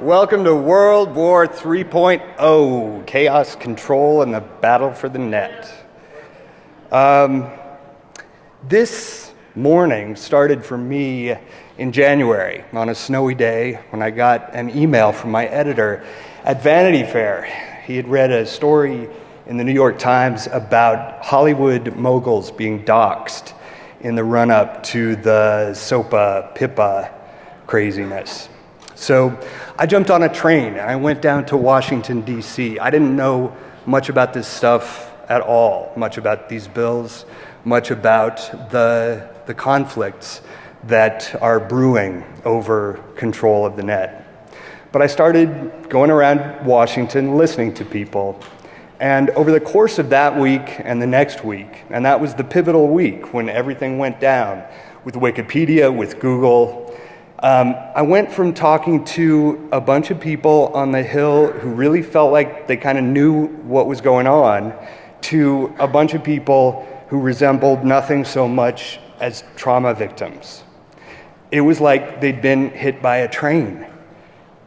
Welcome to World War 3.0, Chaos Control and the Battle for the Net. This morning started for me in January on a snowy day when I got an email from my editor at Vanity Fair. He had read a story in the New York Times about Hollywood moguls being doxxed in the run-up to the SOPA PIPA craziness. So I jumped on a train and I went down to Washington, D.C. I didn't know much about this stuff at all, much about these bills, much about the conflicts that are brewing over control of the net. But I started going around Washington listening to people. And over the course of that week and the next week, and that was the pivotal week when everything went down with Wikipedia, with Google, I went from talking to a bunch of people on the Hill who really felt like they kind of knew what was going on to a bunch of people who resembled nothing so much as trauma victims. It was like they'd been hit by a train.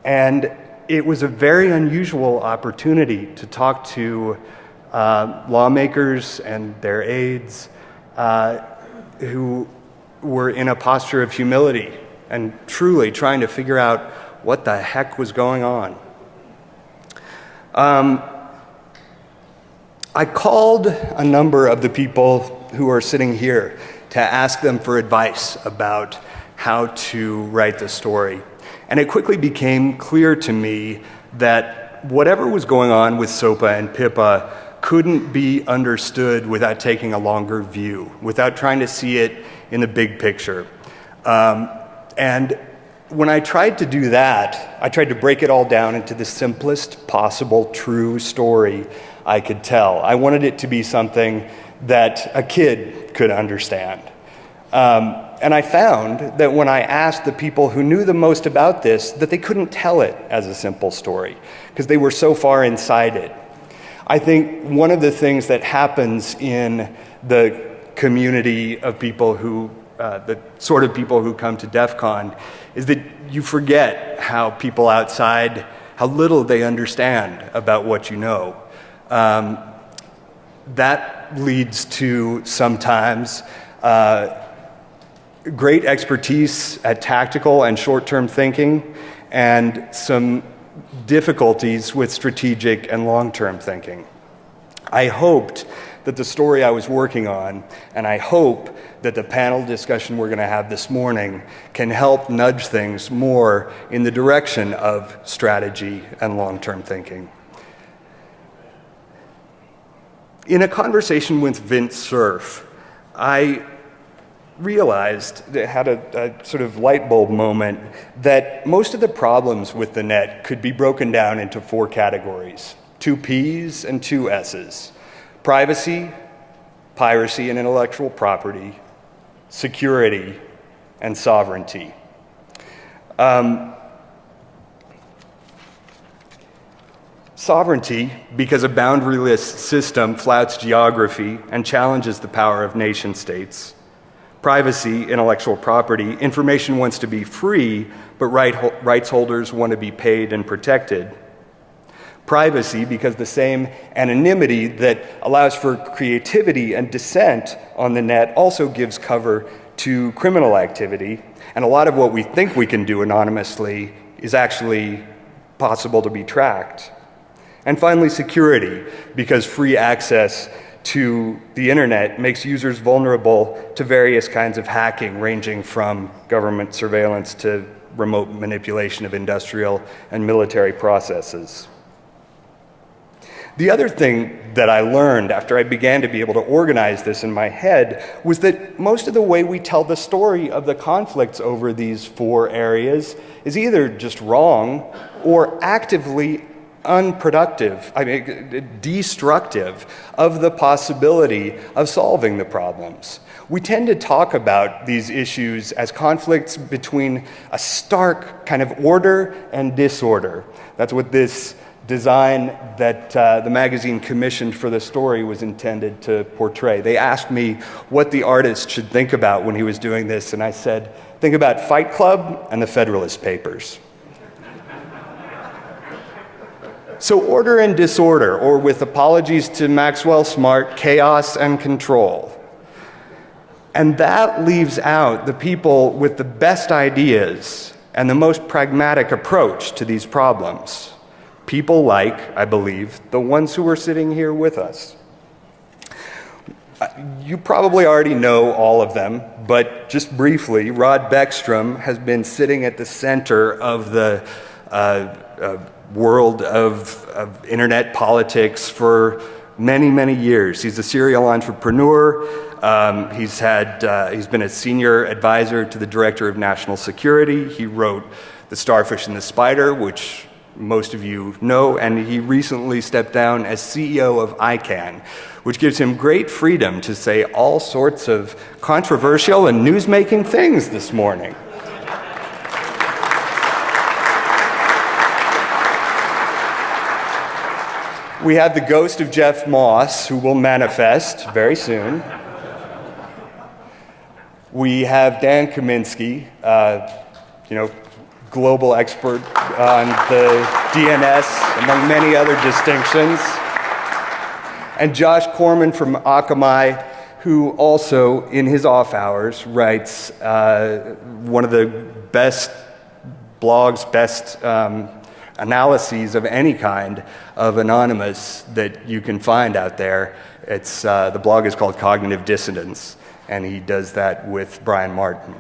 And it was a very unusual opportunity to talk to lawmakers and their aides who were in a posture of humility and truly trying to figure out what the heck was going on. I called a number of the people who are sitting here to ask them for advice about how to write the story. And it quickly became clear to me that whatever was going on with SOPA and PIPA couldn't be understood without taking a longer view, without trying to see it in the big picture. And when I tried to do that, I tried to break it all down into the simplest possible true story I could tell. I wanted it to be something that a kid could understand. And I found that when I asked the people who knew the most about this, that they couldn't tell it as a simple story, because they were so far inside it. I think one of the things that happens in the community of people who, the sort of people who come to DEFCON, is that you forget how people outside, how little they understand about what you know. That leads to sometimes great expertise at tactical and short-term thinking, and some difficulties with strategic and long-term thinking. I hoped that the story I was working on, and I hope that the panel discussion we're going to have this morning can help nudge things more in the direction of strategy and long-term thinking. In a conversation with Vince Cerf, I realized, had a sort of light bulb moment, that most of the problems with the net could be broken down into four categories: 2 P's and 2 S's. Privacy, piracy and intellectual property, security, and sovereignty. Sovereignty, because a boundaryless system flouts geography and challenges the power of nation states. Privacy, intellectual property, information wants to be free, but rights holders want to be paid and protected. Privacy, because the same anonymity that allows for creativity and dissent on the net also gives cover to criminal activity, and a lot of what we think we can do anonymously is actually possible to be tracked. And finally, security, because free access to the internet makes users vulnerable to various kinds of hacking, ranging from government surveillance to remote manipulation of industrial and military processes. The other thing that I learned after I began to be able to organize this in my head was that most of the way we tell the story of the conflicts over these 4 areas is either just wrong or actively unproductive, destructive of the possibility of solving the problems. We tend to talk about these issues as conflicts between a stark kind of order and disorder. That's what this design that the magazine commissioned for the story was intended to portray. They asked me what the artist should think about when he was doing this, and I said, think about Fight Club and the Federalist Papers. So order and disorder, or with apologies to Maxwell Smart, chaos and control. And that leaves out the people with the best ideas and the most pragmatic approach to these problems. People like, I believe, the ones who are sitting here with us. You probably already know all of them, but just briefly, Rod Beckstrom has been sitting at the center of the world of internet politics for many, many years. He's a serial entrepreneur. He's been a senior advisor to the Director of National Security. He wrote The Starfish and the Spider, which most of you know, and he recently stepped down as CEO of ICANN, which gives him great freedom to say all sorts of controversial and news-making things this morning. We have the ghost of Jeff Moss, who will manifest very soon. We have Dan Kaminsky, global expert on the DNS, among many other distinctions. And Josh Corman from Akamai, who also, in his off hours, writes one of the best blogs, best analyses of any kind of anonymous that you can find out there. The blog is called Cognitive Dissonance, and he does that with Brian Martin.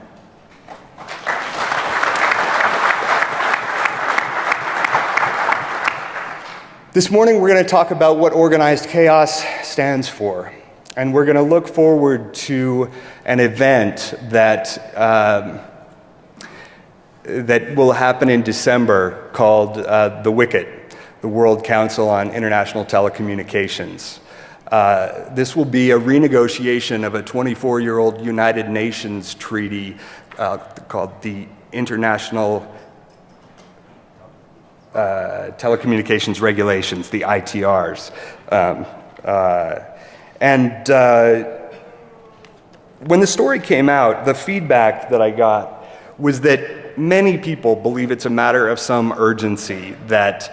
This morning we're going to talk about what organized chaos stands for, and we're going to look forward to an event that will happen in December called the WICET, the World Council on International Telecommunications. This will be a renegotiation of a 24-year-old United Nations treaty called the International Telecommunications Regulations, the ITRs. When the story came out, the feedback that I got was that many people believe it's a matter of some urgency that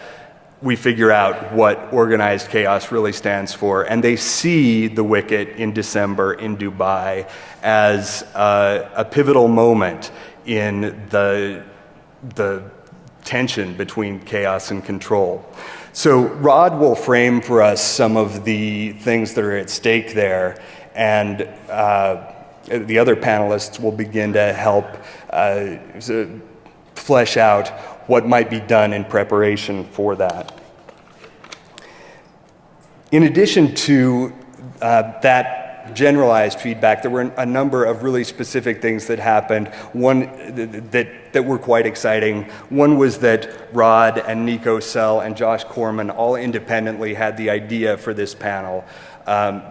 we figure out what organized chaos really stands for, and they see the WICET in December in Dubai as a pivotal moment in the tension between chaos and control. So Rod will frame for us some of the things that are at stake there, and the other panelists will begin to help flesh out what might be done in preparation for that. In addition to that generalized feedback, there were a number of really specific things that happened. One that were quite exciting. One was that Rod and Nico Sell and Josh Corman all independently had the idea for this panel.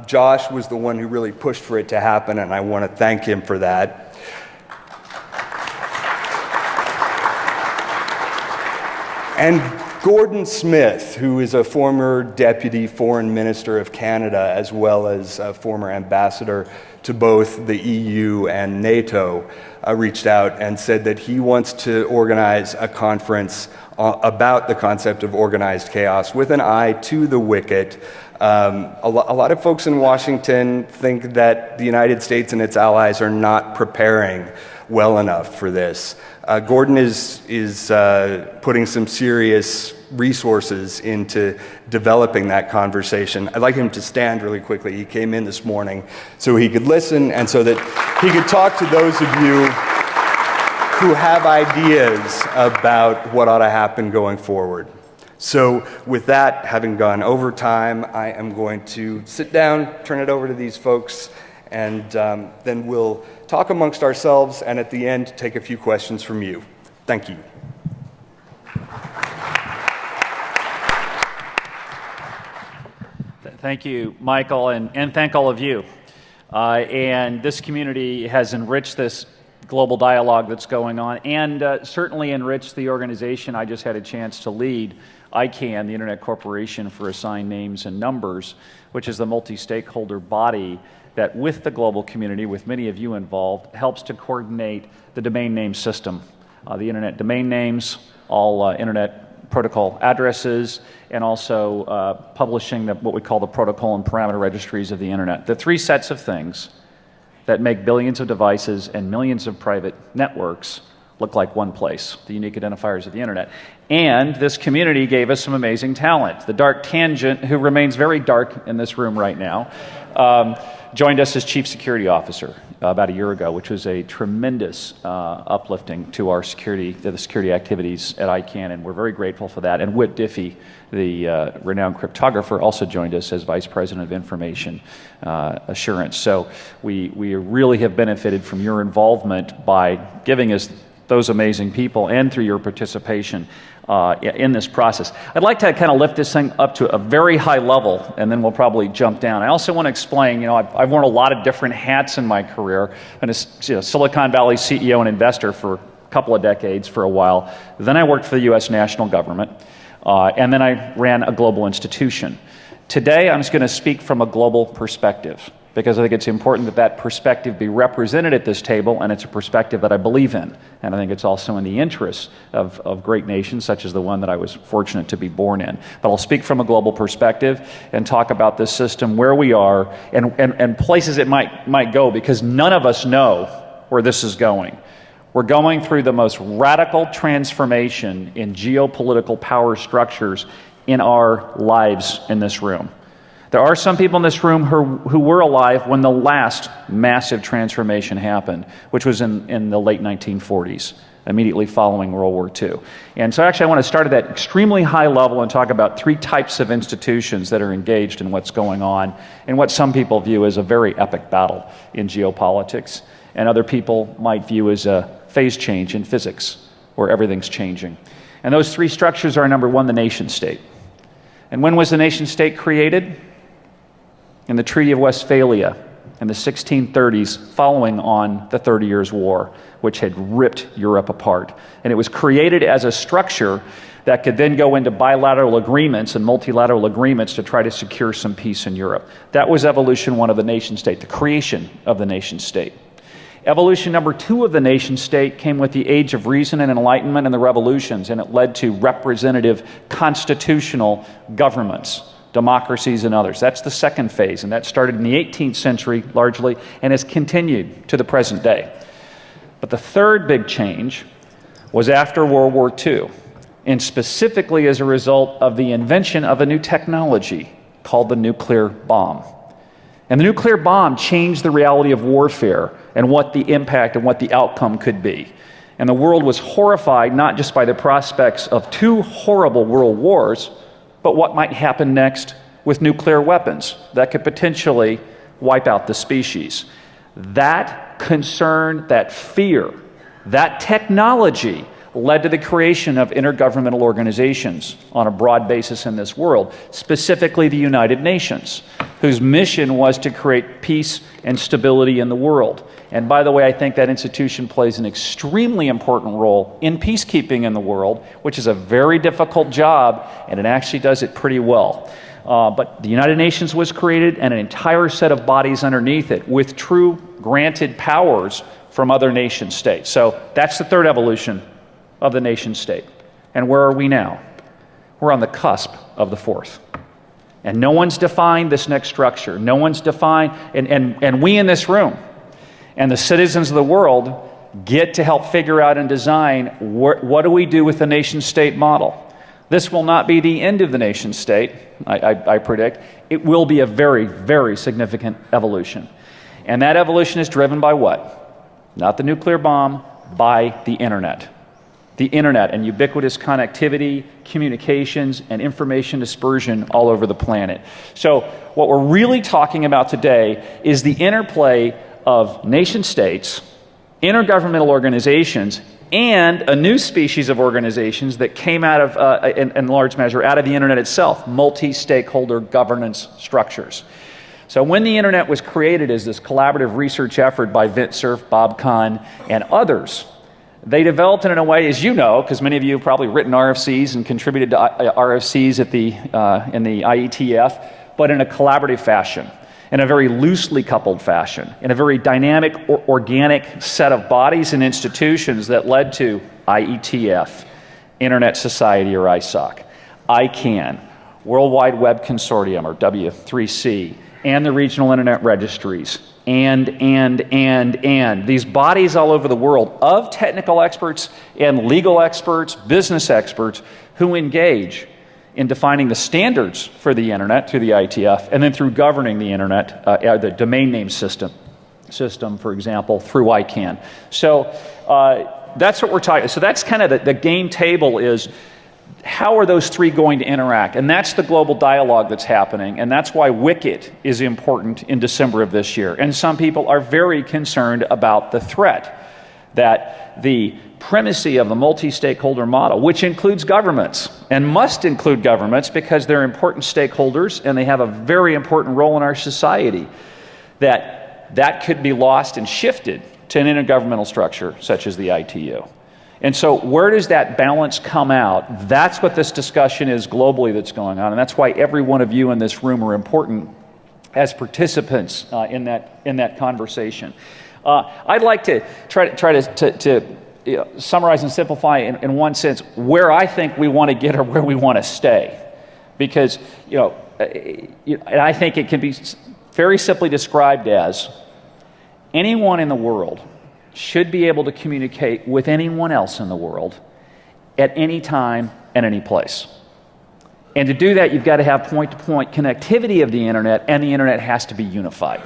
Josh was the one who really pushed for it to happen, and I want to thank him for that. And Gordon Smith, who is a former Deputy Foreign Minister of Canada, as well as a former ambassador to both the EU and NATO, reached out and said that he wants to organize a conference about the concept of organized chaos with an eye to the WICET. A lot of folks in Washington think that the United States and its allies are not preparing well enough for this. Gordon is putting some serious resources into developing that conversation. I'd like him to stand really quickly. He came in this morning so he could listen and so that he could talk to those of you who have ideas about what ought to happen going forward. So with that, having gone over time, I am going to sit down, turn it over to these folks, and then we'll talk amongst ourselves, and at the end, take a few questions from you. Thank you. Thank you, Michael, and thank all of you. And this community has enriched this global dialogue that's going on, and certainly enriched the organization I just had a chance to lead, ICANN, the Internet Corporation for Assigned Names and Numbers, which is the multi-stakeholder body that, with the global community, with many of you involved, helps to coordinate the domain name system. The Internet domain names, all Internet protocol addresses, and also publishing what we call the protocol and parameter registries of the internet. The three sets of things that make billions of devices and millions of private networks look like one place, the unique identifiers of the internet. And this community gave us some amazing talent. The Dark Tangent, who remains very dark in this room right now, joined us as Chief Security Officer about a year ago, which was a tremendous uplifting to our security, to the security activities at ICANN, and we're very grateful for that. And Whit Diffie, the renowned cryptographer, also joined us as Vice President of Information Assurance. So we really have benefited from your involvement by giving us those amazing people and through your participation in this process. I'd like to kind of lift this thing up to a very high level, and then we'll probably jump down. I also want to explain, I've worn a lot of different hats in my career. I've been a Silicon Valley CEO and investor for a couple of decades, for a while. Then I worked for the U.S. national government, and then I ran a global institution. Today, I'm just going to speak from a global perspective, because I think it's important that that perspective be represented at this table, and it's a perspective that I believe in. And I think it's also in the interests of great nations, such as the one that I was fortunate to be born in. But I'll speak from a global perspective and talk about this system, where we are, and places it might go, because none of us know where this is going. We're going through the most radical transformation in geopolitical power structures in our lives in this room. There are some people in this room who were alive when the last massive transformation happened, which was in the late 1940s, immediately following World War II. And so actually I want to start at that extremely high level and talk about three types of institutions that are engaged in what's going on, and what some people view as a very epic battle in geopolitics, and other people might view as a phase change in physics, where everything's changing. And those three structures are, number one, the nation state. And when was the nation state created? In the Treaty of Westphalia in the 1630s, following on the 30 Years' War, which had ripped Europe apart. And it was created as a structure that could then go into bilateral agreements and multilateral agreements to try to secure some peace in Europe. That was evolution one of the nation state, the creation of the nation state. Evolution number two of the nation state came with the Age of Reason and Enlightenment and the revolutions, and it led to representative constitutional governments, democracies and others. That's the second phase, and that started in the 18th century largely and has continued to the present day. But the third big change was after World War II, and specifically as a result of the invention of a new technology called the nuclear bomb. And the nuclear bomb changed the reality of warfare and what the impact and what the outcome could be. And the world was horrified not just by the prospects of two horrible world wars, but what might happen next with nuclear weapons that could potentially wipe out the species. That concern, that fear, that technology led to the creation of intergovernmental organizations on a broad basis in this world, specifically the United Nations, whose mission was to create peace and stability in the world. And by the way, I think that institution plays an extremely important role in peacekeeping in the world, which is a very difficult job, and it actually does it pretty well. But the United Nations was created, and an entire set of bodies underneath it with true granted powers from other nation states. So that's the third evolution of the nation state. And where are we now? We're on the cusp of the fourth. And no one's defined this next structure. No one's defined, and we in this room and the citizens of the world get to help figure out and design what do we do with the nation state model. This will not be the end of the nation state, I predict. It will be a very, very significant evolution. And that evolution is driven by what? Not the nuclear bomb, by the internet. The internet and ubiquitous connectivity, communications, and information dispersion all over the planet. So what we're really talking about today is the interplay of nation states, intergovernmental organizations, and a new species of organizations that came out of, in large measure, out of the internet itself, multi-stakeholder governance structures. So when the internet was created as this collaborative research effort by Vint Cerf, Bob Kahn, and others, they developed it in a way, as you know, because many of you have probably written RFCs and contributed to RFCs at in the IETF, but in a collaborative fashion, in a very loosely coupled fashion, in a very dynamic, organic set of bodies and institutions that led to IETF Internet Society, or ISOC, ICANN, World Wide Web Consortium, or W3C, and the regional internet registries, and these bodies all over the world of technical experts and legal experts, business experts, who engage in defining the standards for the internet through the ITF, and then through governing the internet, the domain name system, for example, through ICANN. So that's what we're talking. So that's kind of the game table is, how are those three going to interact? And that's the global dialogue that's happening, and that's why WCIT is important in December of this year. And some people are very concerned about the threat that the primacy of the multi-stakeholder model, which includes governments, and must include governments because they're important stakeholders and they have a very important role in our society, that could be lost and shifted to an intergovernmental structure such as the ITU. And so where does that balance come out? That's what this discussion is globally that's going on, and that's why every one of you in this room are important as participants in that conversation. I'd like to try to summarize and simplify in one sense where I think we want to get or where we want to stay, because and I think it can be very simply described as anyone in the world should be able to communicate with anyone else in the world at any time and any place. And to do that, you've got to have point-to-point connectivity of the internet, and the internet has to be unified.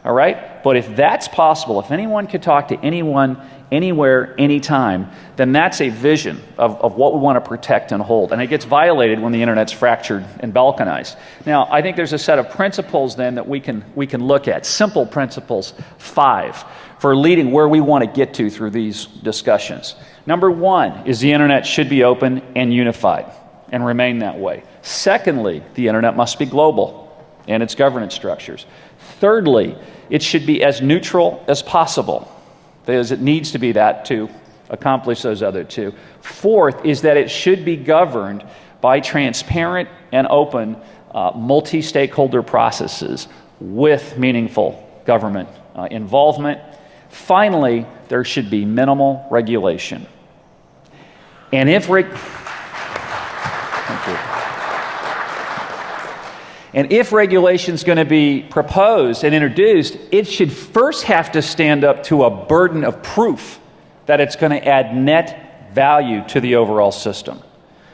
All right? But if that's possible, if anyone could talk to anyone, anywhere, anytime, then that's a vision of what we want to protect and hold. And it gets violated when the internet's fractured and balkanized. Now, I think there's a set of principles then that we can look at, simple principles, 5, for leading where we want to get to through these discussions. Number 1 is the internet should be open and unified and remain that way. Secondly, the internet must be global and its governance structures. Thirdly, it should be as neutral as possible, because it needs to be that to accomplish those other two. Fourth is that it should be governed by transparent and open multi-stakeholder processes with meaningful government involvement. Finally, there should be minimal regulation. And if regulation is going to be proposed and introduced, it should first have to stand up to a burden of proof that it's going to add net value to the overall system.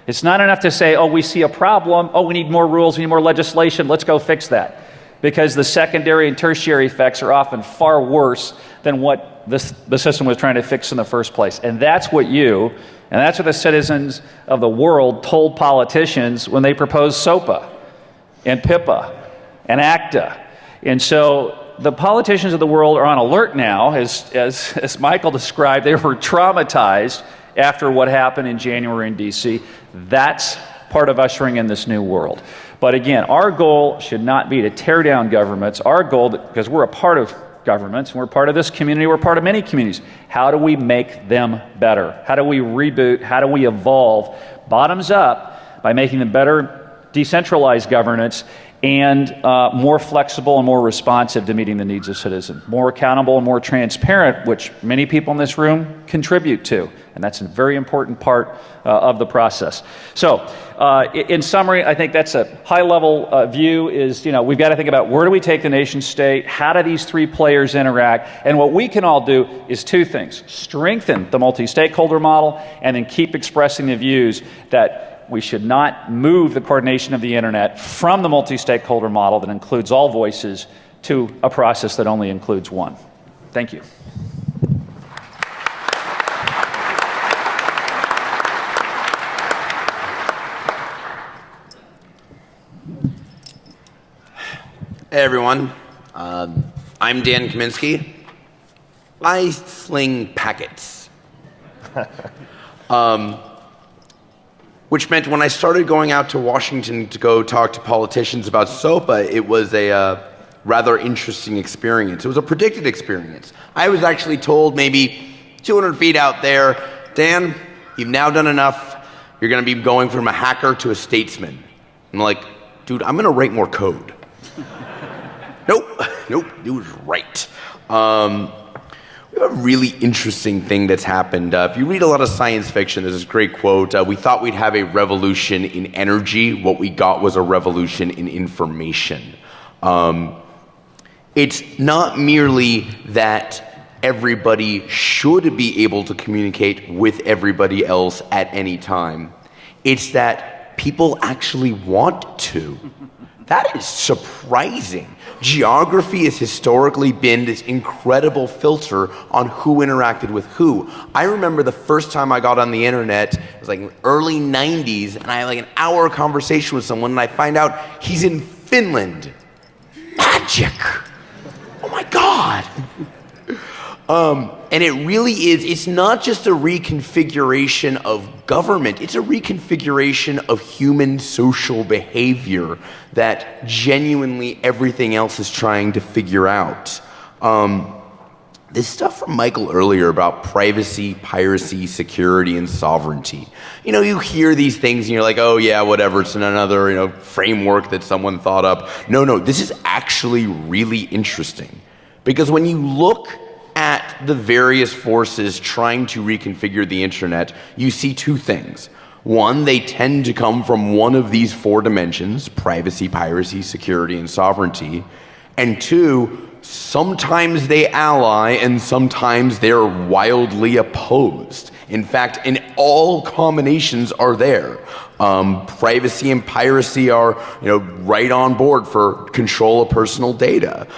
It's not enough to say, oh, we see a problem, oh, we need more rules, we need more legislation, let's go fix that. Because the secondary and tertiary effects are often far worse than what the system was trying to fix in the first place. And that's what and that's what the citizens of the world told politicians when they proposed SOPA and PIPA and ACTA. And so the politicians of the world are on alert now. As Michael described, they were traumatized after what happened in January in DC. That's part of ushering in this new world. But again, our goal should not be to tear down governments. Our goal, because we're a part of governments, and we're part of this community, we're part of many communities. How do we make them better? How do we reboot? How do we evolve bottoms up by making them better decentralized governance and more flexible and more responsive to meeting the needs of citizens, more accountable and more transparent, which many people in this room contribute to, and that's a very important part of the process. So, in summary, I think that's a high-level view. Is we've got to think about where do we take the nation state, how do these three players interact, and what we can all do is two things: strengthen the multi-stakeholder model, and then keep expressing the views that we should not move the coordination of the internet from the multi-stakeholder model that includes all voices to a process that only includes one. Thank you. Hey everyone, I'm Dan Kaminsky. I sling packets. Which meant when I started going out to Washington to go talk to politicians about SOPA, it was a rather interesting experience. It was a predicted experience. I was actually told maybe 200 feet out there, Dan, you've now done enough. You're going to be going from a hacker to a statesman. I'm like, dude, I'm going to write more code. Nope, it was right. A really interesting thing that's happened. If you read a lot of science fiction, there's this great quote, we thought we'd have a revolution in energy. What we got was a revolution in information. It's not merely that everybody should be able to communicate with everybody else at any time. It's that people actually want to. That is surprising. Geography has historically been this incredible filter on who interacted with who. I remember the first time I got on the internet, it was like early 90s, and I had like an hour conversation with someone, and I find out he's in Finland. Magic! Oh my God! And it really is, it's not just a reconfiguration of government, it's a reconfiguration of human social behavior that genuinely everything else is trying to figure out. This stuff from Michael earlier about privacy, piracy, security, and sovereignty. You know, you hear these things and you're like, oh yeah, whatever, it's another framework that someone thought up. No, this is actually really interesting. Because when you look at the various forces trying to reconfigure the internet, you see two things. One, they tend to come from one of these four dimensions, privacy, piracy, security, and sovereignty. And two, sometimes they ally and sometimes they're wildly opposed. In fact, in all combinations are there. Privacy and piracy are, right on board for control of personal data.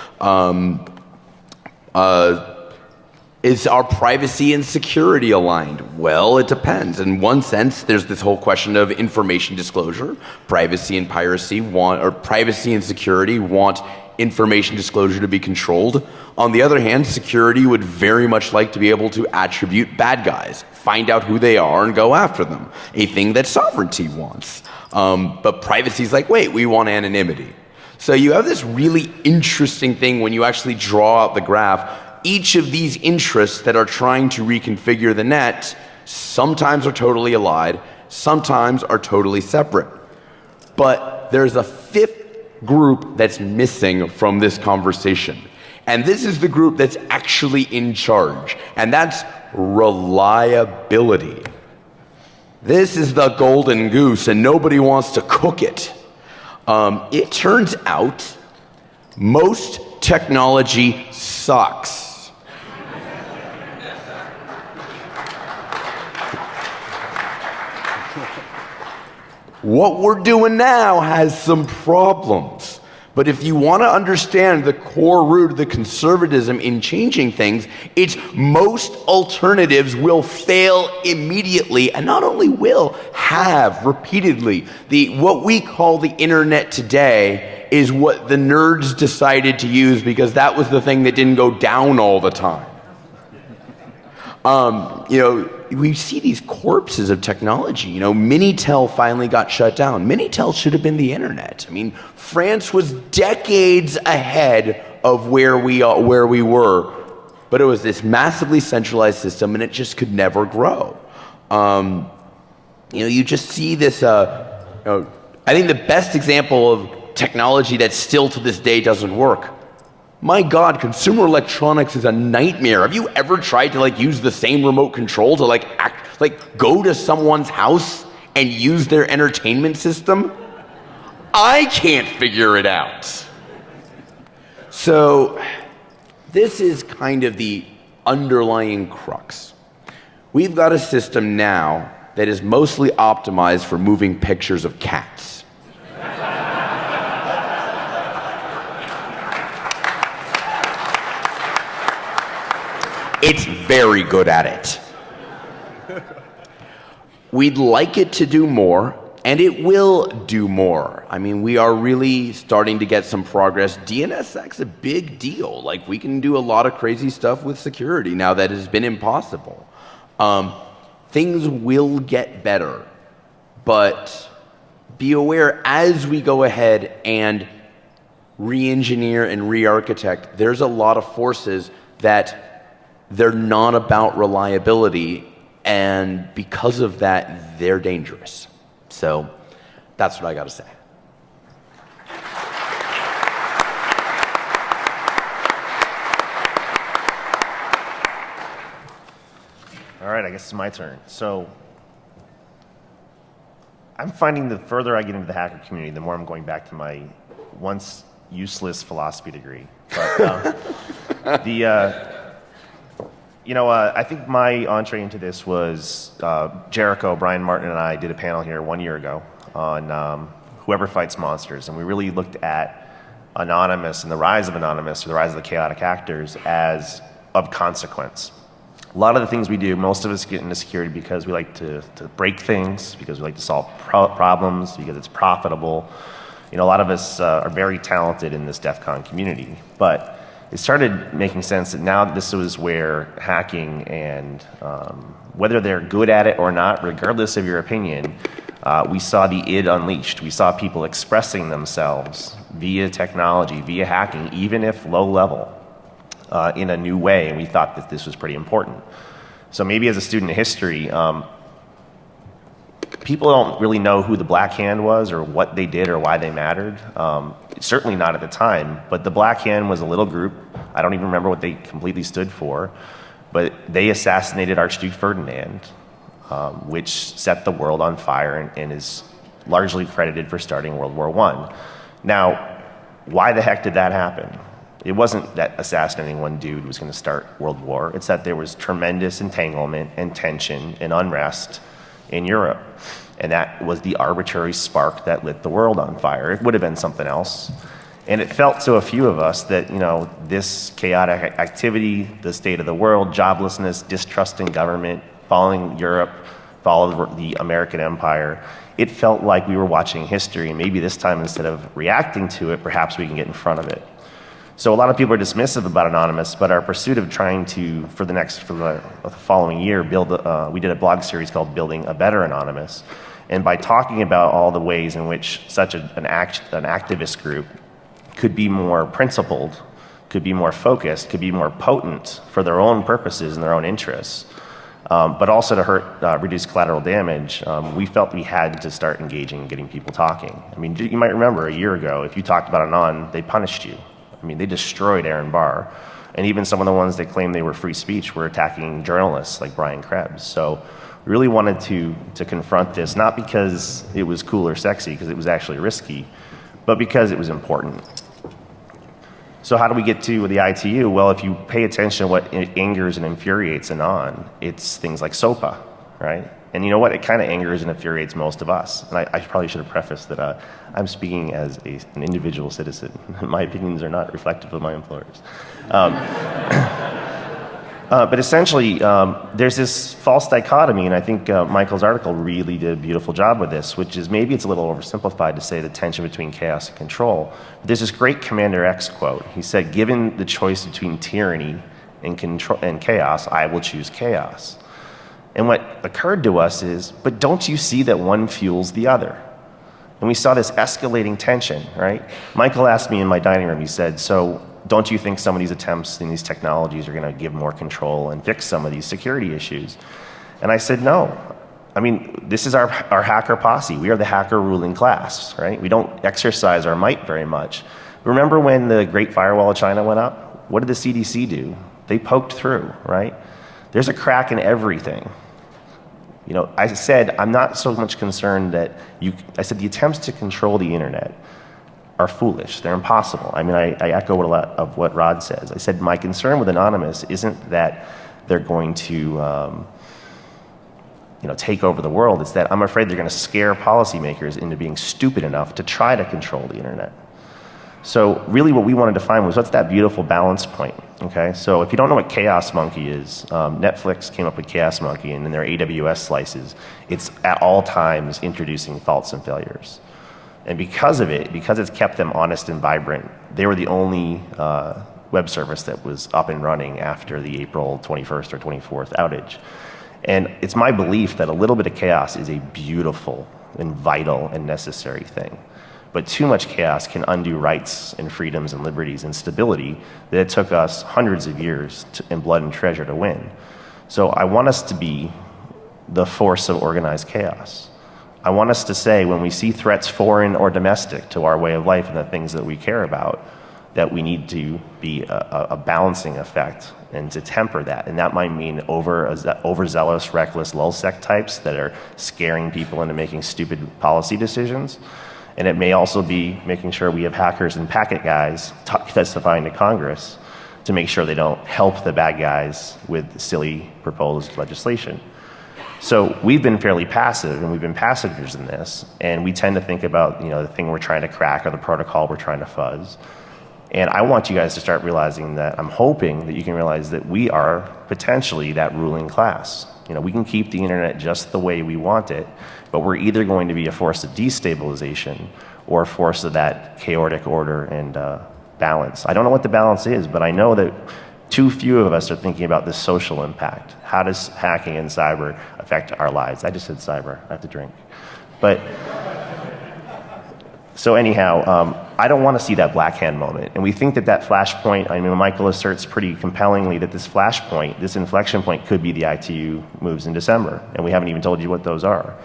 Is our privacy and security aligned? Well, it depends. In one sense, there's this whole question of information disclosure. Privacy and privacy and security want information disclosure to be controlled. On the other hand, security would very much like to be able to attribute bad guys, find out who they are and go after them, a thing that sovereignty wants. But privacy is like, wait, we want anonymity. So you have this really interesting thing when you actually draw out the graph. Each of these interests that are trying to reconfigure the net sometimes are totally allied, sometimes are totally separate. But there's a fifth group that's missing from this conversation. And this is the group that's actually in charge, and that's reliability. This is the golden goose, and nobody wants to cook it. It turns out most technology sucks. What we're doing now has some problems. But if you want to understand the core root of the conservatism in changing things, it's most alternatives will fail immediately, and not only will, have repeatedly. What we call the internet today is what the nerds decided to use because that was the thing that didn't go down all the time. We see these corpses of technology. Minitel finally got shut down. Minitel should have been the internet. I mean, France was decades ahead of where we were, but it was this massively centralized system, and it just could never grow. You just see this. I think the best example of technology that still to this day doesn't work. My God, consumer electronics is a nightmare. Have you ever tried to use the same remote control to go to someone's house and use their entertainment system? I can't figure it out. So this is kind of the underlying crux. We've got a system now that is mostly optimized for moving pictures of cats. It's very good at it. We'd like it to do more, and it will do more. I mean, we are really starting to get some progress. DNSSEC's a big deal. We can do a lot of crazy stuff with security now that has been impossible. Things will get better, but be aware as we go ahead and re-engineer and re-architect, there's a lot of forces that they're not about reliability, and because of that, they're dangerous. So that's what I got to say. I guess it's my turn. So I'm finding the further I get into the hacker community, the more I'm going back to my once useless philosophy degree. But, I think my entree into this was Jericho, Brian Martin, and I did a panel here 1 year ago on Whoever Fights Monsters, and we really looked at Anonymous and the rise of Anonymous, or the rise of the chaotic actors, as of consequence. A lot of the things we do, most of us get into security because we like to break things, because we like to solve problems, because it's profitable. A lot of us are very talented in this DEFCON community, but it started making sense that now this was where hacking and whether they're good at it or not, regardless of your opinion, we saw the id unleashed. We saw people expressing themselves via technology, via hacking, even if low level, in a new way, and we thought that this was pretty important. So maybe as a student of history, people don't really know who the Black Hand was or what they did or why they mattered. Certainly not at the time, but the Black Hand was a little group. I don't even remember what they completely stood for, but they assassinated Archduke Ferdinand, which set the world on fire and is largely credited for starting World War I. Now, why the heck did that happen? It wasn't that assassinating one dude was going to start World War. It's that there was tremendous entanglement and tension and unrest in Europe. And that was the arbitrary spark that lit the world on fire. It would have been something else. And it felt to a few of us that, this chaotic activity, the state of the world, joblessness, distrust in government, following Europe, following the American empire, it felt like we were watching history. And maybe this time, instead of reacting to it, perhaps we can get in front of it. So a lot of people are dismissive about Anonymous, but our pursuit of trying to, for the following year, we did a blog series called Building a Better Anonymous. And by talking about all the ways in which such an activist group could be more principled, could be more focused, could be more potent for their own purposes and their own interests, but also to reduce collateral damage, we felt we had to start engaging and getting people talking. I mean, you might remember a year ago, if you talked about Anon, they punished you. I mean, they destroyed Aaron Barr. And even some of the ones that claimed they were free speech were attacking journalists like Brian Krebs. So we really wanted to confront this, not because it was cool or sexy, because it was actually risky, but because it was important. So how do we get to the ITU? Well, if you pay attention to what angers and infuriates Anon, it's things like SOPA, right? And you know what? It kind of angers and infuriates most of us. And I probably should have prefaced that I'm speaking as an individual citizen. My opinions are not reflective of my employers. But essentially, there's this false dichotomy, and I think Michael's article really did a beautiful job with this, which is maybe it's a little oversimplified to say the tension between chaos and control. But there's this great Commander X quote. He said, "Given the choice between tyranny and chaos, I will choose chaos." And what occurred to us is, but don't you see that one fuels the other? And we saw this escalating tension, right? Michael asked me in my dining room, he said, so don't you think some of these attempts and these technologies are going to give more control and fix some of these security issues? And I said, no. I mean, this is our hacker posse. We are the hacker ruling class, right? We don't exercise our might very much. Remember when the Great Firewall of China went up? What did the CDC do? They poked through, right? There's a crack in everything. I said, I'm not so much concerned that I said the attempts to control the internet are foolish. They're impossible. I mean, I echo a lot of what Rod says. I said, my concern with Anonymous isn't that they're going to, take over the world. It's that I'm afraid they're going to scare policymakers into being stupid enough to try to control the internet. So really what we wanted to find was what's that beautiful balance point, okay? So if you don't know what Chaos Monkey is, Netflix came up with Chaos Monkey, and in their AWS slices, it's at all times introducing faults and failures. And because of it, because it's kept them honest and vibrant, they were the only web service that was up and running after the April 21st or 24th outage. And it's my belief that a little bit of chaos is a beautiful and vital and necessary thing. But too much chaos can undo rights and freedoms and liberties and stability that it took us hundreds of years in blood and treasure to win. So I want us to be the force of organized chaos. I want us to say when we see threats foreign or domestic to our way of life and the things that we care about, that we need to be a balancing effect and to temper that. And that might mean overzealous, reckless LulzSec types that are scaring people into making stupid policy decisions. And it may also be making sure we have hackers and packet guys testifying to Congress to make sure they don't help the bad guys with silly proposed legislation. So we've been fairly passive, and we've been passengers in this, and we tend to think about, the thing we're trying to crack or the protocol we're trying to fuzz. And I want you guys to start realizing that, I'm hoping that you can realize that we are potentially that ruling class. We can keep the internet just the way we want it, but we're either going to be a force of destabilization or a force of that chaotic order and balance. I don't know what the balance is, but I know that too few of us are thinking about the social impact. How does hacking and cyber affect our lives? I just said cyber. I have to drink. But so anyhow, I don't want to see that black hand moment. And we think that that flashpoint, Michael asserts pretty compellingly that this flashpoint, this inflection point could be the ITU moves in December. And we haven't even told you what those are.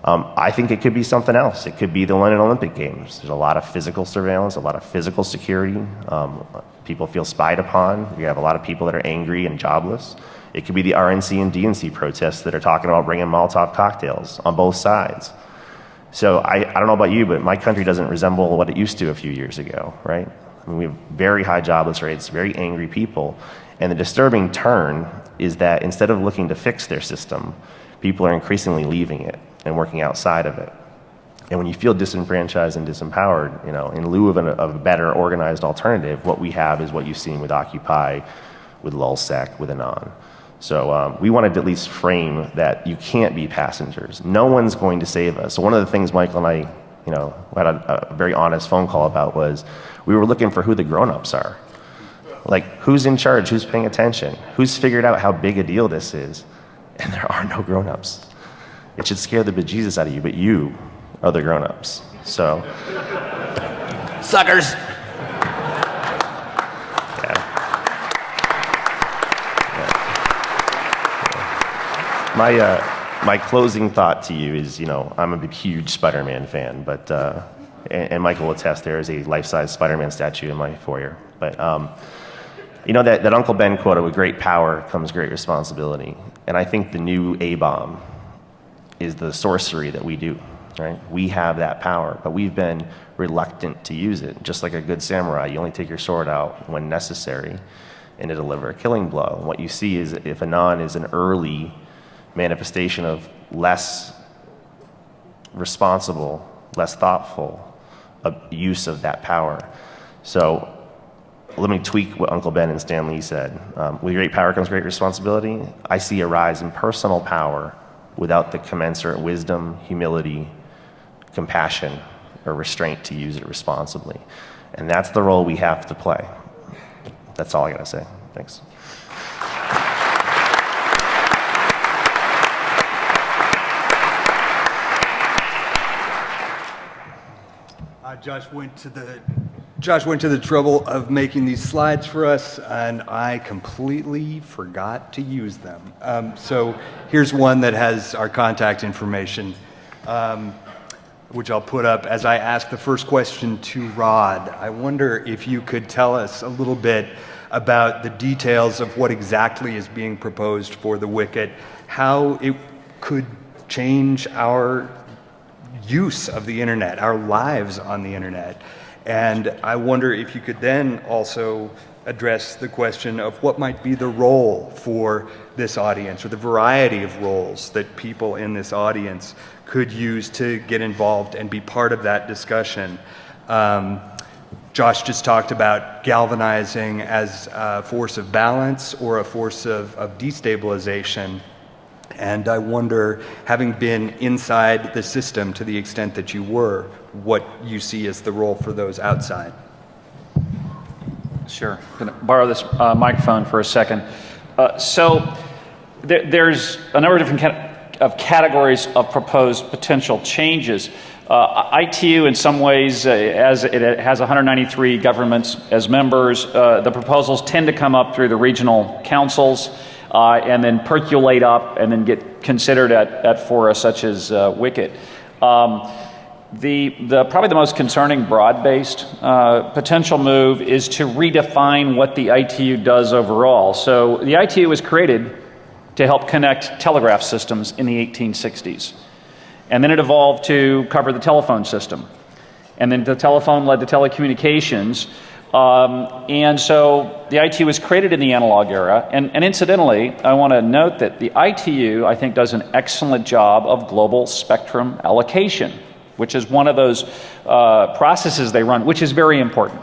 I think it could be something else. It could be the London Olympic Games. There's a lot of physical surveillance, a lot of physical security. People feel spied upon. You have a lot of people that are angry and jobless. It could be the RNC and DNC protests that are talking about bringing Molotov cocktails on both sides. So I don't know about you, but my country doesn't resemble what it used to a few years ago, right? We have very high jobless rates, very angry people. And the disturbing turn is that instead of looking to fix their system, people are increasingly leaving it and working outside of it. And when you feel disenfranchised and disempowered, in lieu of a better organized alternative, what we have is what you've seen with Occupy, with LulzSec, with Anon. So we wanted to at least frame that you can't be passengers. No one's going to save us. So one of the things Michael and I, had a very honest phone call about was we were looking for who the grown-ups are. Like, who's in charge? Who's paying attention? Who's figured out how big a deal this is? And there are no grown-ups. It should scare the bejesus out of you, but you are the grown-ups. So, Suckers! My closing thought to you is, I'm a huge Spider-Man fan, but and Michael will attest, there is a life-size Spider-Man statue in my foyer. But that Uncle Ben quote, with great power comes great responsibility. And I think the new A-bomb is the sorcery that we do, right? We have that power, but we've been reluctant to use it. Just like a good samurai, you only take your sword out when necessary and to deliver a killing blow. And what you see is if Anon is an early manifestation of less responsible, less thoughtful use of that power. So let me tweak what Uncle Ben and Stan Lee said. With great power comes great responsibility. I see a rise in personal power without the commensurate wisdom, humility, compassion, or restraint to use it responsibly. And that's the role we have to play. That's all I gotta say. Thanks. Josh went to the trouble of making these slides for us, and I completely forgot to use them. So here's one that has our contact information, which I'll put up as I ask the first question to Rod. I wonder if you could tell us a little bit about the details of what exactly is being proposed for the Wicket, how it could change our use of the internet, our lives on the internet. And I wonder if you could then also address the question of what might be the role for this audience, or the variety of roles that people in this audience could use to get involved and be part of that discussion. Josh just talked about galvanizing as a force of balance or a force of destabilization. And I wonder, having been inside the system to the extent that you were, what you see as the role for those outside. Sure. I'm going to borrow this microphone for a second. So there's a number of different categories of proposed potential changes. ITU, in some ways, as it has 193 governments as members, the proposals tend to come up through the regional councils and then percolate up and then get considered at fora such as Wicket. Probably the most concerning broad-based potential move is to redefine what the ITU does overall. So the ITU was created to help connect telegraph systems in the 1860s. And then it evolved to cover the telephone system. And then the telephone led to telecommunications. And so the ITU was created in the analog era. And incidentally, I want to note that the ITU, I think, does an excellent job of global spectrum allocation, which is one of those processes they run, which is very important.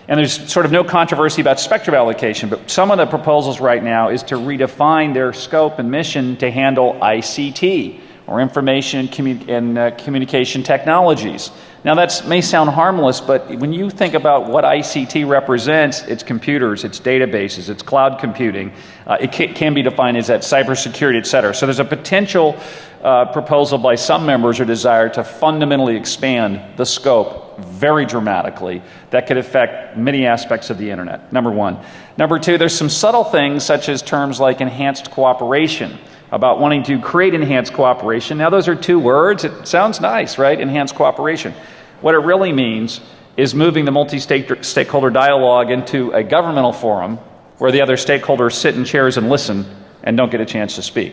And there's sort of no controversy about spectrum allocation, but some of the proposals right now is to redefine their scope and mission to handle ICT, or information and communication technologies. Now that may sound harmless, but when you think about what ICT represents, it's computers, it's databases, it's cloud computing. It can be defined as that cybersecurity, et cetera. So there's a potential proposal by some members or desire to fundamentally expand the scope very dramatically that could affect many aspects of the internet, number one. Number two, there's some subtle things such as terms like enhanced cooperation, about wanting to create enhanced cooperation. Now those are two words. It sounds nice, right? Enhanced cooperation. What it really means is moving the multi-stakeholder dialogue into a governmental forum where the other stakeholders sit in chairs and listen and don't get a chance to speak,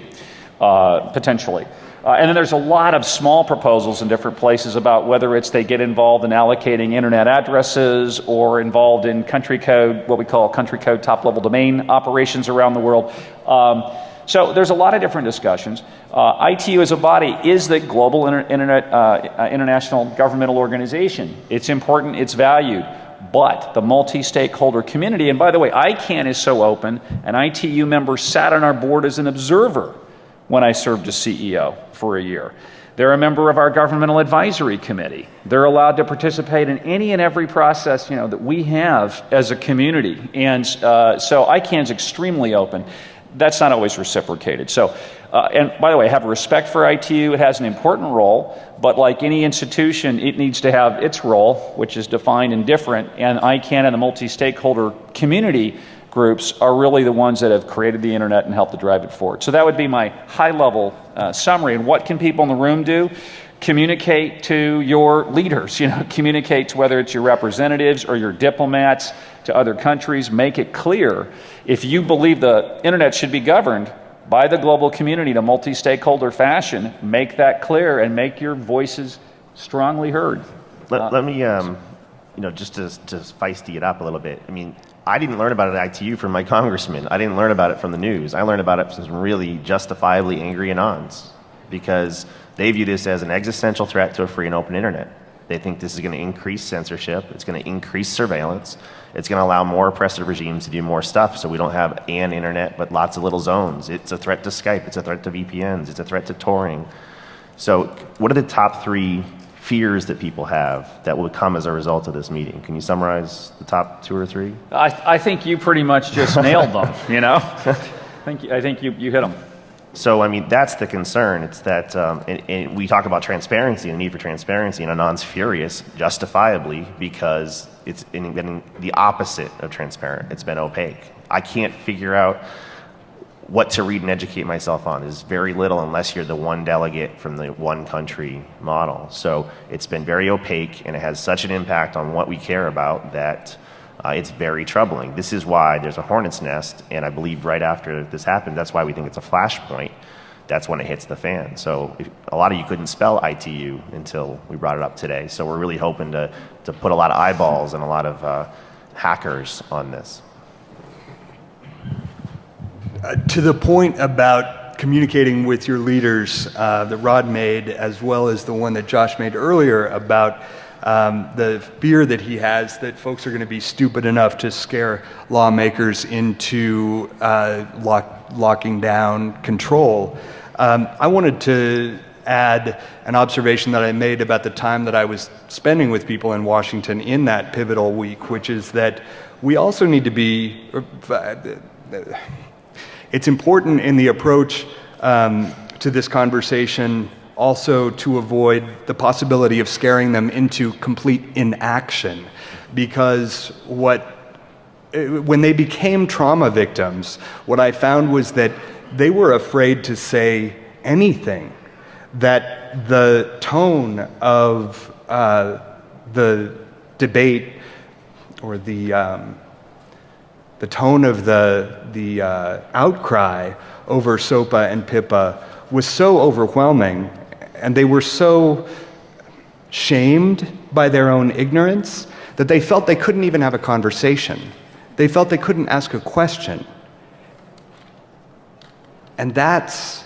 potentially. And then there's a lot of small proposals in different places about whether it's they get involved in allocating internet addresses or involved in country code, what we call country code top-level domain operations around the world. So there's a lot of different discussions. ITU as a body is the global international governmental organization. It's important, it's valued, but the multi-stakeholder community, and by the way, ICANN is so open, an ITU member sat on our board as an observer when I served as CEO for a year. They're a member of our governmental advisory committee. They're allowed to participate in any and every process that we have as a community. And so ICANN's extremely open. That's not always reciprocated. So, and by the way, I have respect for ITU. It has an important role, but like any institution, it needs to have its role, which is defined and different, and ICANN and the multi-stakeholder community groups are really the ones that have created the internet and helped to drive it forward. So that would be my high-level summary. And what can people in the room do? Communicate to your leaders, communicate to whether it's your representatives or your diplomats to other countries. Make it clear. If you believe the internet should be governed by the global community in a multi-stakeholder fashion, make that clear and make your voices strongly heard. Let me, just to feisty it up a little bit. I mean, I didn't learn about it at ITU from my congressman. I didn't learn about it from the news. I learned about it from some really justifiably angry anons because they view this as an existential threat to a free and open internet. They think this is going to increase censorship. It's going to increase surveillance. It's going to allow more oppressive regimes to do more stuff so we don't have an internet but lots of little zones. It's a threat to Skype. It's a threat to VPNs. It's a threat to Toring. So what are the top three fears that people have that will come as a result of this meeting? Can you summarize the top two or three? I think you pretty much just nailed them, I think you hit them. So, I mean, that's the concern. It's that, and we talk about transparency and the need for transparency, and Anon's furious, justifiably, because it's been the opposite of transparent. It's been opaque. I can't figure out what to read and educate myself on. There's very little unless you're the one delegate from the one country model. So it's been very opaque, and it has such an impact on what we care about that it's very troubling. This is why there's a hornet's nest, and I believe right after this happened, that's why we think it's a flashpoint. That's when it hits the fan. So a lot of you couldn't spell ITU until we brought it up today. So we're really hoping to put a lot of eyeballs and a lot of hackers on this. To the point about communicating with your leaders that Rod made, as well as the one that Josh made earlier about the fear that he has that folks are going to be stupid enough to scare lawmakers into locking down control. I wanted to add an observation that I made about the time that I was spending with people in Washington in that pivotal week, which is that we also need to be, it's important in the approach to this conversation also to avoid the possibility of scaring them into complete inaction, because when they became trauma victims, what I found was that they were afraid to say anything, that the tone of the debate or the tone of the outcry over SOPA and PIPA was so overwhelming, and they were so shamed by their own ignorance that they felt they couldn't even have a conversation. They felt they couldn't ask a question. And that's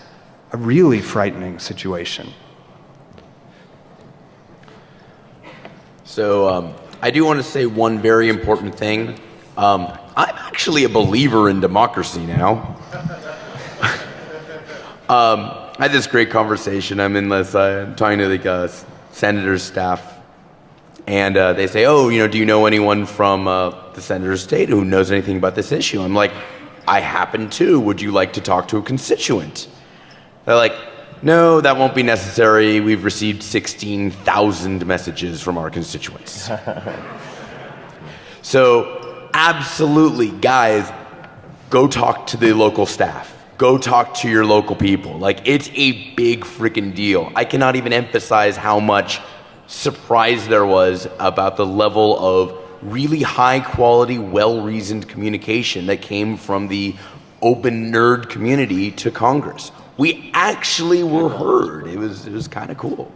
a really frightening situation. So I do want to say one very important thing. I'm actually a believer in democracy now. I had this great conversation. I'm in this, talking to the senator's staff, and they say, "Oh, do you know anyone from the senator's state who knows anything about this issue?" I'm like, "I happen to. Would you like to talk to a constituent?" They're like, "No, that won't be necessary. We've received 16,000 messages from our constituents." So, absolutely, guys, go talk to the local staff. Go talk to your local people. Like, it's a big freaking deal. I cannot even emphasize how much surprise there was about the level of really high quality, well-reasoned communication that came from the open nerd community to Congress. We actually were heard. It was kind of cool.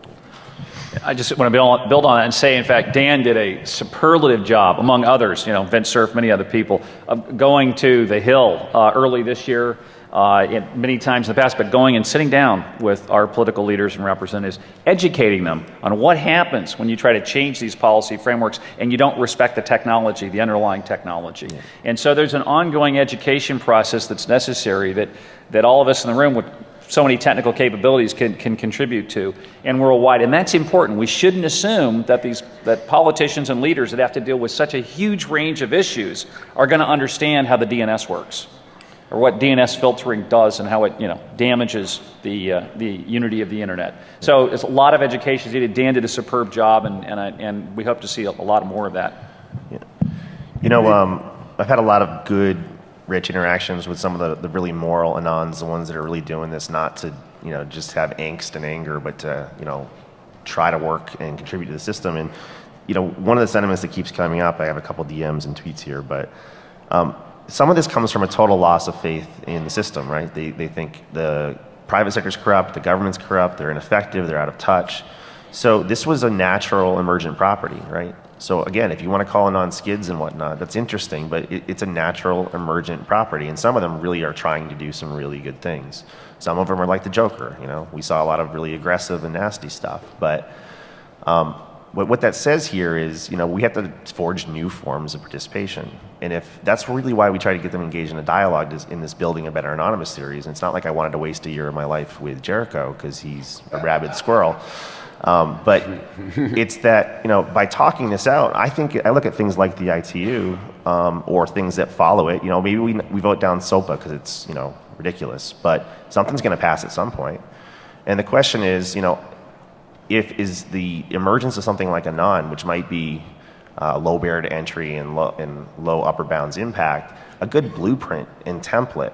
I just want to build on that and say, in fact, Dan did a superlative job, among others, Vince Cerf, many other people, of going to the Hill early this year, many times in the past, but going and sitting down with our political leaders and representatives, educating them on what happens when you try to change these policy frameworks and you don't respect the technology, the underlying technology. Yeah. And so there's an ongoing education process that's necessary that all of us in the room with so many technical capabilities can contribute to, and worldwide. And that's important. We shouldn't assume that politicians and leaders that have to deal with such a huge range of issues are going to understand how the DNS works, or what DNS filtering does and how it damages the unity of the internet. So there's a lot of education needed. Dan did a superb job, and we hope to see a lot more of that. Yeah. I've had a lot of good, rich interactions with some of the really moral anons, the ones that are really doing this not to just have angst and anger, but to try to work and contribute to the system. And one of the sentiments that keeps coming up, I have a couple DMs and tweets here, but some of this comes from a total loss of faith in the system, right? They think the private sector's corrupt, the government's corrupt, they're ineffective, they're out of touch. So this was a natural emergent property, right? So again, if you want to call it on skids and whatnot, that's interesting, but it's a natural emergent property, and some of them really are trying to do some really good things. Some of them are like the Joker, we saw a lot of really aggressive and nasty stuff, but what that says here is, we have to forge new forms of participation. And if that's really why we try to get them engaged in a dialogue in this Building a Better Anonymous series, and it's not like I wanted to waste a year of my life with Jericho because he's a rabid squirrel. But it's that, by talking this out, I look at things like the ITU or things that follow it. Maybe we vote down SOPA because it's, ridiculous, but something's going to pass at some point. And the question is, is the emergence of something like Anon, which might be low barrier to entry and low upper bounds impact, a good blueprint and template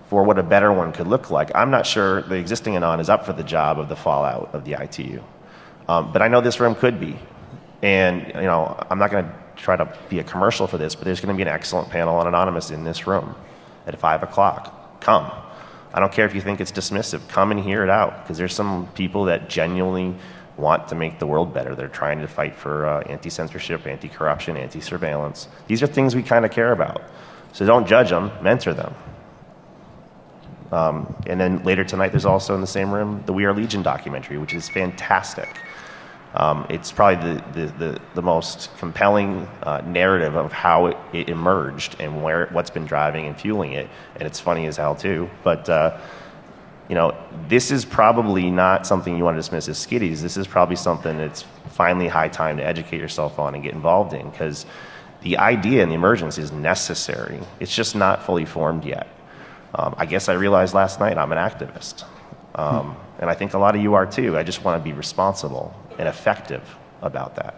for what a better one could look like. I'm not sure the existing Anon is up for the job of the fallout of the ITU. But I know this room could be. And I'm not going to try to be a commercial for this, but there's going to be an excellent panel on Anonymous in this room at 5 o'clock. Come. I don't care if you think it's dismissive. Come and hear it out, because there's some people that genuinely want to make the world better. They're trying to fight for anti-censorship, anti-corruption, anti-surveillance. These are things we kind of care about. So don't judge them, mentor them. And then later tonight, there's also in the same room the We Are Legion documentary, which is fantastic. It's probably the most compelling narrative of how it emerged and what's been driving and fueling it. And it's funny as hell too. But this is probably not something you want to dismiss as skitties. This is probably something that's finally high time to educate yourself on and get involved in, because the idea and the emergence is necessary. It's just not fully formed yet. I guess I realized last night I'm an activist. And I think a lot of you are too. I just want to be responsible and effective about that.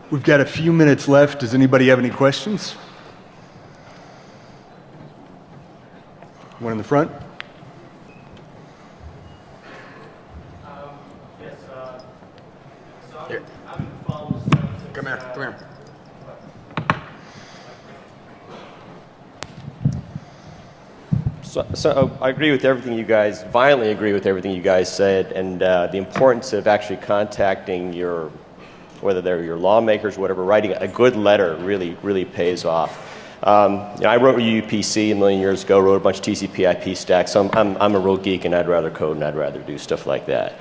We've got a few minutes left. Does anybody have any questions? One in the front. Here. Come here. Come here. So I agree with everything you guys, violently agree with everything you guys said, and the importance of actually contacting your, whether they're your lawmakers, whatever, writing a good letter really pays off. I wrote UPC a million years ago, wrote a bunch of TCP/IP stacks, so I'm a real geek, and I'd rather code and I'd rather do stuff like that.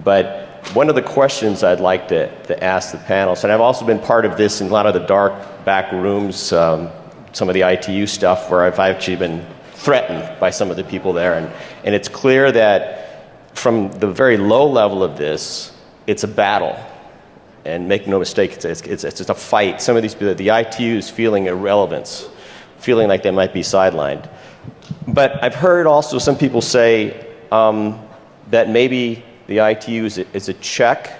But one of the questions I'd like to ask the panelists, and I've also been part of this in a lot of the dark back rooms, some of the ITU stuff where I've actually been threatened by some of the people there, and it's clear that from the very low level of this, it's a battle. And make no mistake, it's just a fight. Some of these people, the ITU is feeling irrelevance, feeling like they might be sidelined. But I've heard also some people say that maybe the ITU is a check.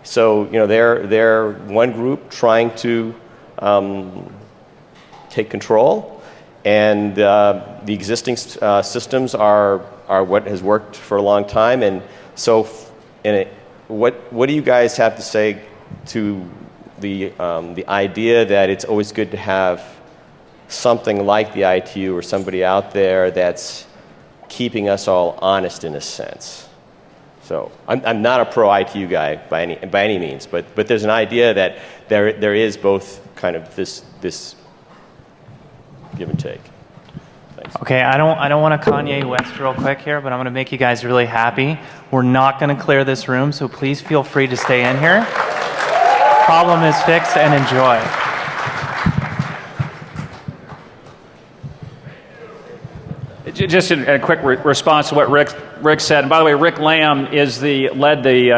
So they're one group trying to take control. And the existing systems are what has worked for a long time. And so, what do you guys have to say to the idea that it's always good to have something like the ITU or somebody out there that's keeping us all honest in a sense? So I'm not a pro-ITU guy by any means, but there's an idea that there is both kind of this give and take. Thanks. Okay, I don't want to Kanye West real quick here, but I'm going to make you guys really happy. We're not going to clear this room, so please feel free to stay in here. Problem is fixed, and enjoy. Just a quick response to what Rick said. And by the way, Rick Lamb led the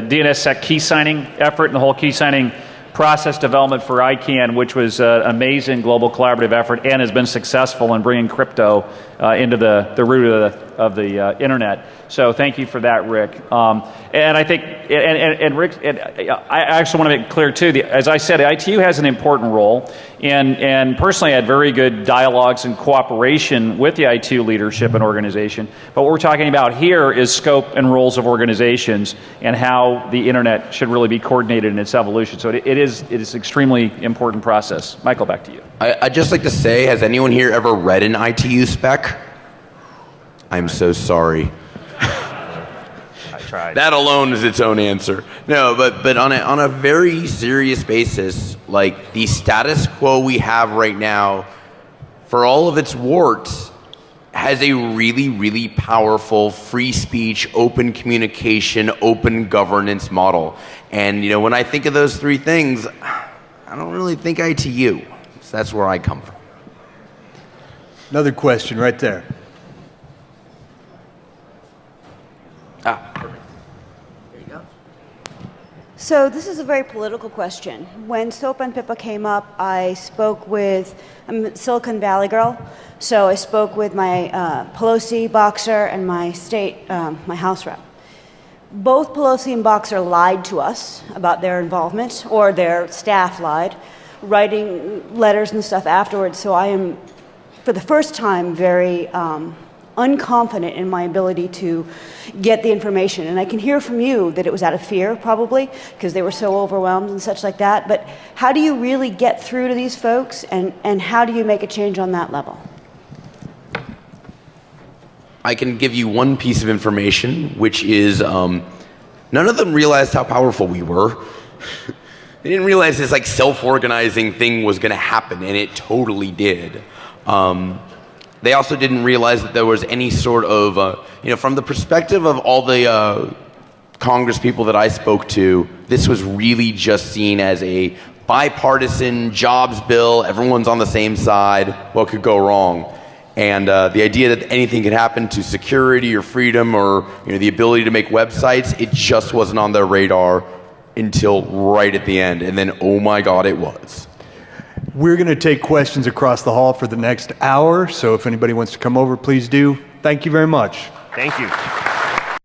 DNSSEC key signing effort and the whole key signing process development for ICANN, which was an amazing global collaborative effort and has been successful in bringing crypto into the root of the internet. So thank you for that, Rick. And I think, and Rick, I actually want to make clear too, as I said, the ITU has an important role, and personally I had very good dialogues and cooperation with the ITU leadership and organization. But what we're talking about here is scope and roles of organizations and how the internet should really be coordinated in its evolution. So it is an extremely important process. Michael, back to you. I'd just like to say, has anyone here ever read an ITU spec? I'm so sorry. I tried. That alone is its own answer. No, but on a very serious basis, like the status quo we have right now, for all of its warts, has a really powerful free speech, open communication, open governance model. And when I think of those three things, I don't really think ITU. So that's where I come from. Another question right there. Perfect. There you go. So this is a very political question. When SOPA and PIPA came up, I spoke with, I'm a Silicon Valley girl, so I spoke with my Pelosi, Boxer, and my my House rep. Both Pelosi and Boxer lied to us about their involvement, or their staff lied, writing letters and stuff afterwards, so I am, for the first time, very unconfident in my ability to get the information. And I can hear from you that it was out of fear, probably, because they were so overwhelmed and such like that. But how do you really get through to these folks, and how do you make a change on that level? I can give you one piece of information, which is none of them realized how powerful we were. They didn't realize this self-organizing thing was going to happen, and it totally did. They also didn't realize that there was any sort of, from the perspective of all the Congress people that I spoke to, this was really just seen as a bipartisan jobs bill. Everyone's on the same side. What could go wrong? And the idea that anything could happen to security or freedom or the ability to make websites, it just wasn't on their radar until right at the end. And then, oh my God, it was. We're going to take questions across the hall for the next hour, so if anybody wants to come over, please do. Thank you very much. Thank you.